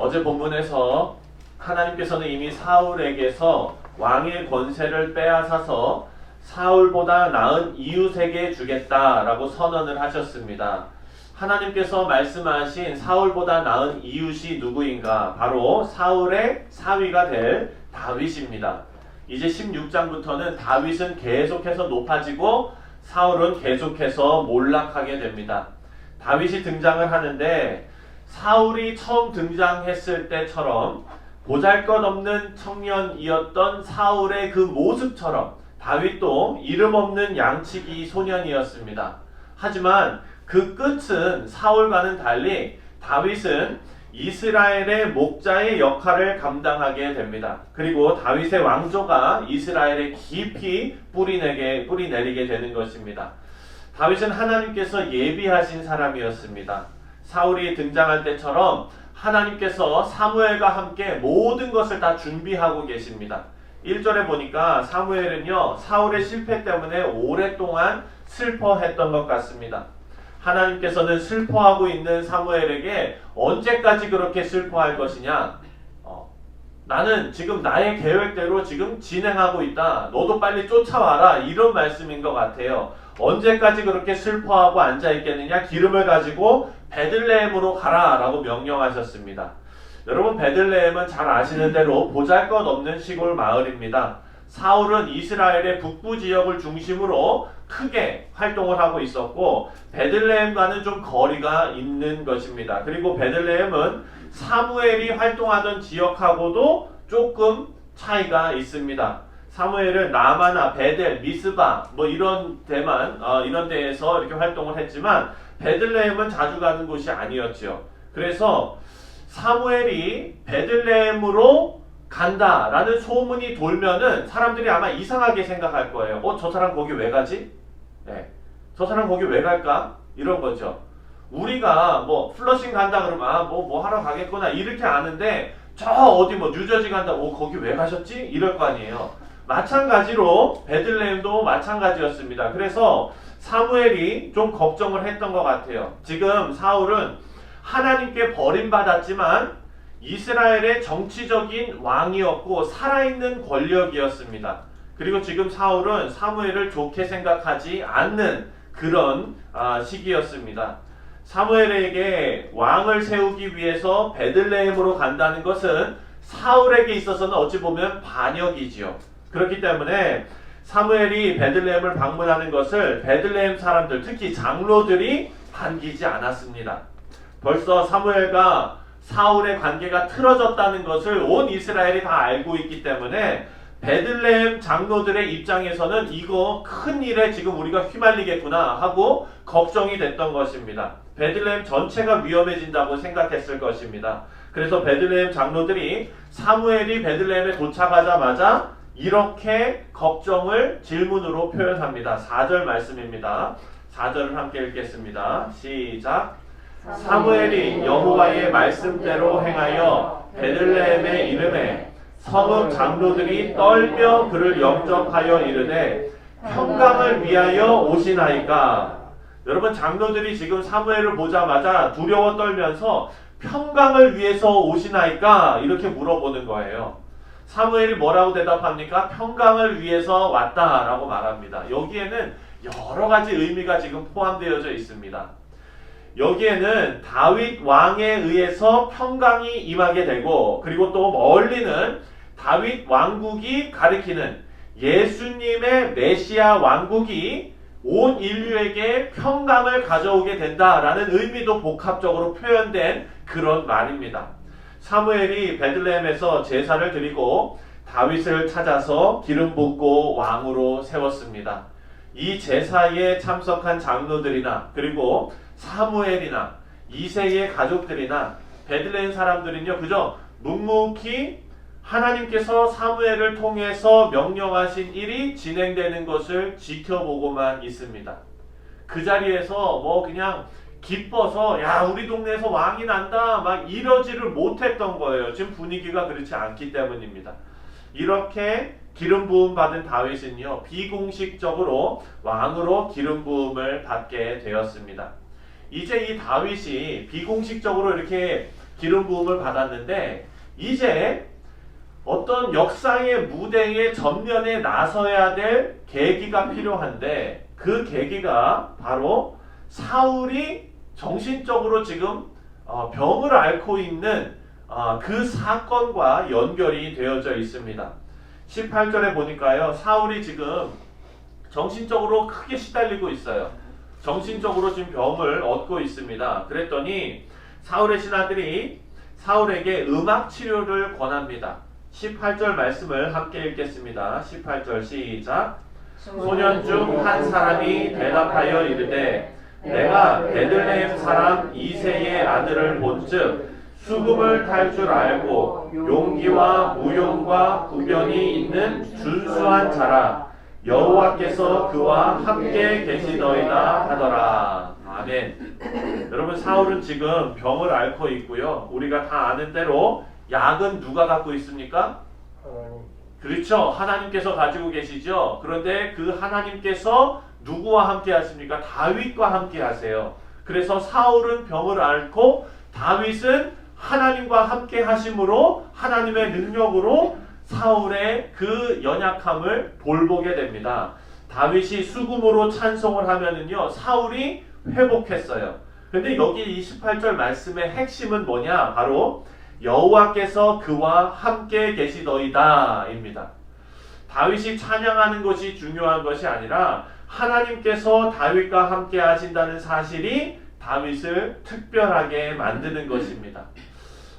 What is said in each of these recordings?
어제 본문에서 하나님께서는 이미 사울에게서 왕의 권세를 빼앗아서 사울보다 나은 이웃에게 주겠다라고 선언을 하셨습니다. 하나님께서 말씀하신 사울보다 나은 이웃이 누구인가? 바로 사울의 사위가 될 다윗입니다. 이제 16장부터는 다윗은 계속해서 높아지고 사울은 계속해서 몰락하게 됩니다. 다윗이 등장을 하는데 사울이 처음 등장했을 때처럼 보잘것없는 청년이었던 사울의 그 모습처럼 다윗도 이름 없는 양치기 소년이었습니다. 하지만 그 끝은 사울과는 달리 다윗은 이스라엘의 목자의 역할을 감당하게 됩니다. 그리고 다윗의 왕조가 이스라엘에 깊이 뿌리내리게 되는 것입니다. 다윗은 하나님께서 예비하신 사람이었습니다. 사울이 등장할 때처럼 하나님께서 사무엘과 함께 모든 것을 다 준비하고 계십니다. 1절에 보니까 사무엘은요, 사울의 실패 때문에 오랫동안 슬퍼했던 것 같습니다. 하나님께서는 슬퍼하고 있는 사무엘에게 언제까지 그렇게 슬퍼할 것이냐? 나는 지금 나의 계획대로 지금 진행하고 있다. 너도 빨리 쫓아와라. 이런 말씀인 것 같아요. 언제까지 그렇게 슬퍼하고 앉아있겠느냐? 기름을 가지고 베들레헴으로 가라 라고 명령하셨습니다. 여러분, 베들레헴은 잘 아시는 대로 보잘것없는 시골 마을입니다. 사울은 이스라엘의 북부 지역을 중심으로 크게 활동을 하고 있었고 베들레헴과는 좀 거리가 있는 것입니다. 그리고 베들레헴은 사무엘이 활동하던 지역하고도 조금 차이가 있습니다. 사무엘은 라마나 베델, 미스바 이런 데에서 이렇게 활동을 했지만 베들레헴은 자주 가는 곳이 아니었죠. 그래서 사무엘이 베들레헴으로 간다라는 소문이 돌면은 사람들이 아마 이상하게 생각할 거예요. 저 사람 거기 왜 가지? 네. 저 사람 거기 왜 갈까? 이런 거죠. 우리가 플러싱 간다 그러면 뭐 하러 가겠구나 이렇게 아는데 저 어디 뉴저지 간다 거기 왜 가셨지? 이럴 거 아니에요. 마찬가지로 베들레헴도 마찬가지였습니다. 그래서 사무엘이 좀 걱정을 했던 것 같아요. 지금 사울은 하나님께 버림받았지만 이스라엘의 정치적인 왕이었고 살아있는 권력이었습니다. 그리고 지금 사울은 사무엘을 좋게 생각하지 않는 그런 시기였습니다. 사무엘에게 왕을 세우기 위해서 베들레헴으로 간다는 것은 사울에게 있어서는 어찌 보면 반역이지요. 그렇기 때문에 사무엘이 베들레헴을 방문하는 것을 베들레헴 사람들, 특히 장로들이 반기지 않았습니다. 벌써 사무엘과 사울의 관계가 틀어졌다는 것을 온 이스라엘이 다 알고 있기 때문에 베들레헴 장로들의 입장에서는 이거 큰 일에 지금 우리가 휘말리겠구나 하고 걱정이 됐던 것입니다. 베들레헴 전체가 위험해진다고 생각했을 것입니다. 그래서 베들레헴 장로들이 사무엘이 베들레헴에 도착하자마자 이렇게 걱정을 질문으로 표현합니다. 4절 말씀입니다. 4절을 함께 읽겠습니다. 시작. 사무엘이 여호와의 말씀대로 행하여 베들레헴에 이르매 성읍 장로들이 떨며 그를 영접하여 이르되 평강을 위하여 오시나이까. 여러분, 장로들이 지금 사무엘을 보자마자 두려워 떨면서 평강을 위해서 오시나이까 이렇게 물어보는 거예요. 사무엘이 뭐라고 대답합니까? 평강을 위해서 왔다라고 말합니다. 여기에는 여러 가지 의미가 지금 포함되어져 있습니다. 여기에는 다윗 왕에 의해서 평강이 임하게 되고, 그리고 또 멀리는 다윗 왕국이 가리키는 예수님의 메시아 왕국이 온 인류에게 평강을 가져오게 된다라는 의미도 복합적으로 표현된 그런 말입니다. 사무엘이 베들레헴에서 제사를 드리고 다윗을 찾아서 기름 붓고 왕으로 세웠습니다. 이 제사에 참석한 장로들이나 그리고 사무엘이나 이새의 가족들이나 베들레헴 사람들은요, 그저 묵묵히 하나님께서 사무엘을 통해서 명령하신 일이 진행되는 것을 지켜보고만 있습니다. 그 자리에서 그냥 기뻐서 야 우리 동네에서 왕이 난다 막 이러지를 못했던 거예요. 지금 분위기가 그렇지 않기 때문입니다. 이렇게 기름 부음 받은 다윗은요, 비공식적으로 왕으로 기름 부음을 받게 되었습니다. 이제 이 다윗이 비공식적으로 이렇게 기름 부음을 받았는데 이제 어떤 역사의 무대의 전면에 나서야 될 계기가 필요한데 그 계기가 바로 사울이 정신적으로 지금 병을 앓고 있는 그 사건과 연결이 되어져 있습니다. 18절에 보니까요, 사울이 지금 정신적으로 크게 시달리고 있어요. 정신적으로 지금 병을 얻고 있습니다. 그랬더니 사울의 신하들이 사울에게 음악 치료를 권합니다. 18절 말씀을 함께 읽겠습니다. 18절 시작. 소년 중 한 사람이 대답하여 이르되 내가 베들레헴 사람 이새의 아들을 본즉 수금을 탈 줄 알고 용기와 무용과 구변이 있는 준수한 자라. 여호와께서 그와 함께 계시더이다 하더라. 아멘. 여러분, 사울은 지금 병을 앓고 있고요. 우리가 다 아는 대로 약은 누가 갖고 있습니까? 그렇죠. 하나님께서 가지고 계시죠. 그런데 그 하나님께서 누구와 함께 하십니까? 다윗과 함께 하세요. 그래서 사울은 병을 앓고 다윗은 하나님과 함께 하심으로 하나님의 능력으로 사울의 그 연약함을 돌보게 됩니다. 다윗이 수금으로 찬송을 하면은요, 사울이 회복했어요. 근데 여기 28절 말씀의 핵심은 뭐냐? 바로 여호와께서 그와 함께 계시더이다 입니다. 다윗이 찬양하는 것이 중요한 것이 아니라 하나님께서 다윗과 함께 하신다는 사실이 다윗을 특별하게 만드는 것입니다.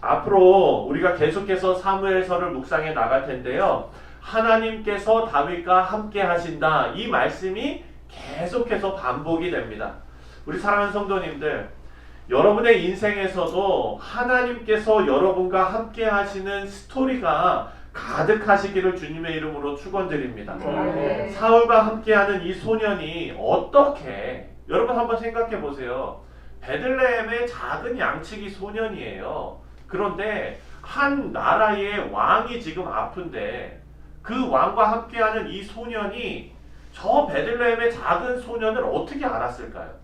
앞으로 우리가 계속해서 사무엘서를 묵상해 나갈 텐데요. 하나님께서 다윗과 함께 하신다. 이 말씀이 계속해서 반복이 됩니다. 우리 사랑하는 성도님들, 여러분의 인생에서도 하나님께서 여러분과 함께 하시는 스토리가 가득하시기를 주님의 이름으로 축원드립니다. 사울과 함께하는 이 소년이 어떻게, 여러분 한번 생각해 보세요. 베들레헴의 작은 양치기 소년이에요. 그런데 한 나라의 왕이 지금 아픈데 그 왕과 함께하는 이 소년이 저 베들레헴의 작은 소년을 어떻게 알았을까요?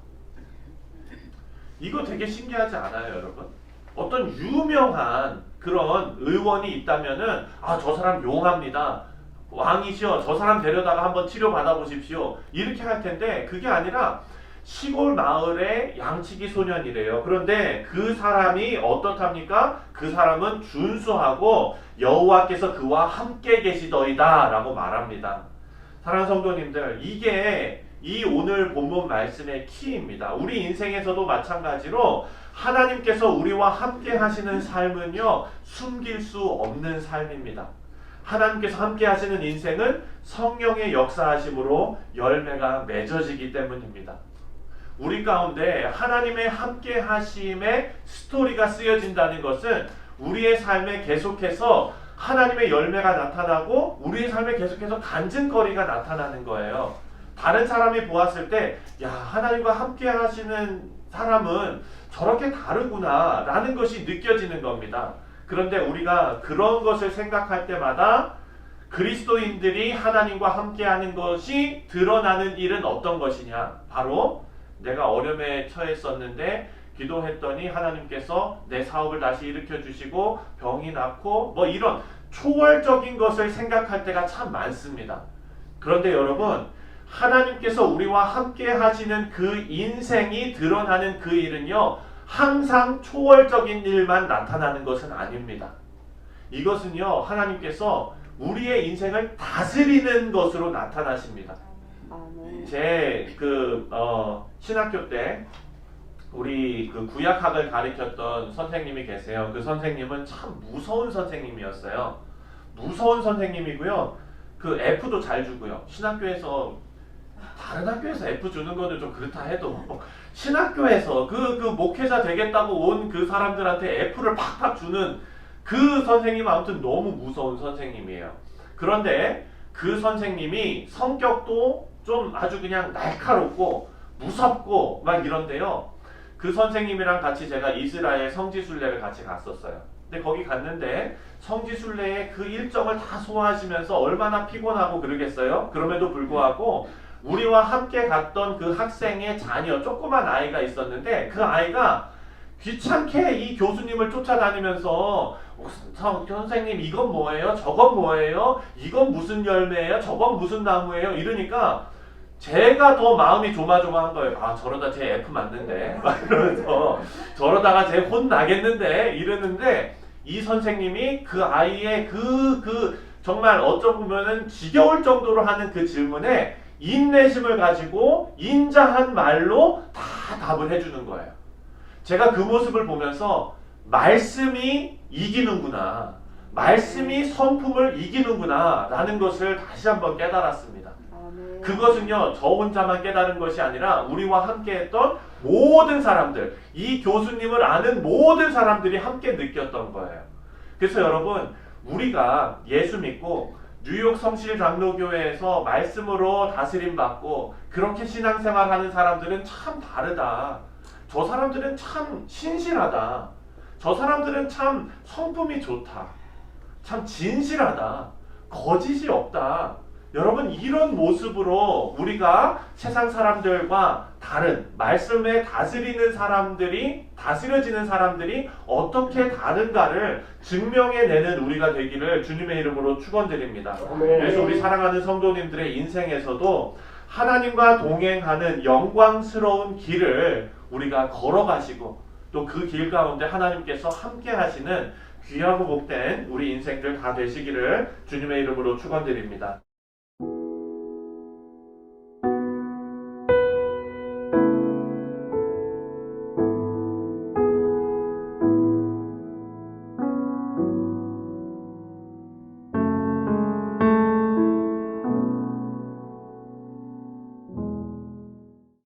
이거 되게 신기하지 않아요, 여러분? 어떤 유명한 그런 의원이 있다면은 저 사람 용합니다. 왕이시여, 저 사람 데려다가 한번 치료 받아보십시오. 이렇게 할 텐데 그게 아니라 시골 마을의 양치기 소년이래요. 그런데 그 사람이 어떻답니까? 그 사람은 준수하고 여호와께서 그와 함께 계시더이다 라고 말합니다. 사랑하는 성도님들, 이게 이 오늘 본문 말씀의 키입니다. 우리 인생에서도 마찬가지로 하나님께서 우리와 함께 하시는 삶은요, 숨길 수 없는 삶입니다. 하나님께서 함께 하시는 인생은 성령의 역사하심으로 열매가 맺어지기 때문입니다. 우리 가운데 하나님의 함께 하심의 스토리가 쓰여진다는 것은 우리의 삶에 계속해서 하나님의 열매가 나타나고 우리의 삶에 계속해서 간증거리가 나타나는 거예요. 다른 사람이 보았을 때, 야, 하나님과 함께 하시는 사람은 저렇게 다르구나 라는 것이 느껴지는 겁니다. 그런데 우리가 그런 것을 생각할 때마다 그리스도인들이 하나님과 함께하는 것이 드러나는 일은 어떤 것이냐? 바로 내가 어려움에 처했었는데 기도했더니 하나님께서 내 사업을 다시 일으켜 주시고 병이 낫고 뭐 이런 초월적인 것을 생각할 때가 참 많습니다. 그런데 여러분, 하나님께서 우리와 함께 하시는 그 인생이 드러나는 그 일은요, 항상 초월적인 일만 나타나는 것은 아닙니다. 이것은요, 하나님께서 우리의 인생을 다스리는 것으로 나타나십니다. 제 신학교 때 우리 구약학을 가르쳤던 선생님이 계세요. 그 선생님은 참 무서운 선생님이었어요. 무서운 선생님이고요. 그 F도 잘 주고요. 신학교에서 다른 학교에서 F 주는 거는 좀 그렇다 해도 신학교에서 그 목회자 되겠다고 온 그 사람들한테 F를 팍팍 주는 그 선생님, 아무튼 너무 무서운 선생님이에요. 그런데 그 선생님이 성격도 좀 아주 그냥 날카롭고 무섭고 막 이런데요. 그 선생님이랑 같이 제가 이스라엘 성지순례를 같이 갔었어요. 근데 거기 갔는데 성지순례의 그 일정을 다 소화하시면서 얼마나 피곤하고 그러겠어요? 그럼에도 불구하고 우리와 함께 갔던 그 학생의 자녀, 조그만 아이가 있었는데 그 아이가 귀찮게 이 교수님을 쫓아다니면서 선생님 이건 뭐예요? 저건 뭐예요? 이건 무슨 열매예요? 저건 무슨 나무예요? 이러니까 제가 더 마음이 조마조마한 거예요. 아 저러다 제 F 맞는데 막 이러면서 저러다가 제 혼 나겠는데 이러는데 이 선생님이 그 아이의 정말 어쩌면은 지겨울 정도로 하는 그 질문에 인내심을 가지고 인자한 말로 다 답을 해주는 거예요. 제가 그 모습을 보면서 말씀이 이기는구나. 말씀이 성품을 이기는구나. 라는 것을 다시 한번 깨달았습니다. 그것은요, 저 혼자만 깨달은 것이 아니라 우리와 함께 했던 모든 사람들, 이 교수님을 아는 모든 사람들이 함께 느꼈던 거예요. 그래서 여러분, 우리가 예수 믿고 뉴욕 성실 장로교회에서 말씀으로 다스림 받고 그렇게 신앙생활하는 사람들은 참 다르다. 저 사람들은 참 신실하다. 저 사람들은 참 성품이 좋다. 참 진실하다. 거짓이 없다. 여러분 이런 모습으로 우리가 세상 사람들과 다른 말씀에 다스리는 사람들이 다스려지는 사람들이 어떻게 다른가를 증명해내는 우리가 되기를 주님의 이름으로 축원드립니다. 그래서 우리 사랑하는 성도님들의 인생에서도 하나님과 동행하는 영광스러운 길을 우리가 걸어가시고 또 그 길 가운데 하나님께서 함께 하시는 귀하고 복된 우리 인생들 다 되시기를 주님의 이름으로 축원드립니다.